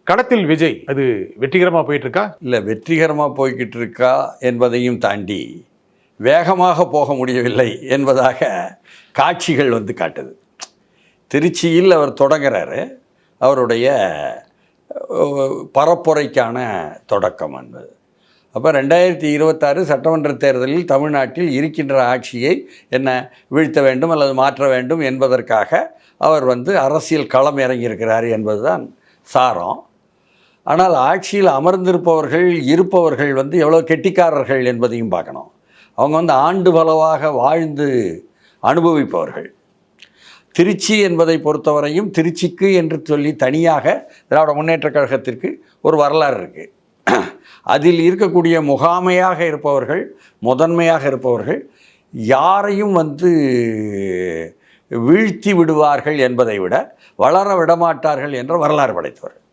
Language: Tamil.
களத்தில் விஜய் அது வெற்றிகரமாக போயிட்டு இருக்கா? இல்லை, வெற்றிகரமாக போய்கிட்டு இருக்கா என்பதையும் தாண்டி வேகமாக போக முடியவில்லை என்பதாக காட்சிகள் வந்து காட்டுது. திருச்சியில் அவர் தொடங்குறாரு அவருடைய பரப்புரைக்கான தொடக்கம் என்பது. அப்போ 2026 சட்டமன்ற தேர்தலில் தமிழ்நாட்டில் இருக்கின்ற ஆட்சியை என்ன வீழ்த்த வேண்டும் அல்லது மாற்ற வேண்டும் என்பதற்காக அவர் வந்து அரசியல் களம் இறங்கியிருக்கிறார் என்பதுதான் சாரம். ஆனால் ஆட்சியில் அமர்ந்திருப்பவர்கள் இருப்பவர்கள் வந்து எவ்வளோ கெட்டிக்காரர்கள் என்பதையும் பார்க்கணும். அவங்க வந்து ஆண்டு பலவாக வாழ்ந்து அனுபவிப்பவர்கள். திருச்சி என்பதை பொறுத்தவரையும் திருச்சிக்கு என்று சொல்லி தனியாக திராவிட முன்னேற்றக் கழகத்திற்கு ஒரு வரலாறு இருக்குது. அதில் இருக்கக்கூடிய முகாமையாக இருப்பவர்கள், முதன்மையாக இருப்பவர்கள் யாரையும் வந்து வீழ்த்தி விடுவார்கள் என்பதை விட வளர விடமாட்டார்கள் என்ற வரலாறு படைத்தவர்கள்.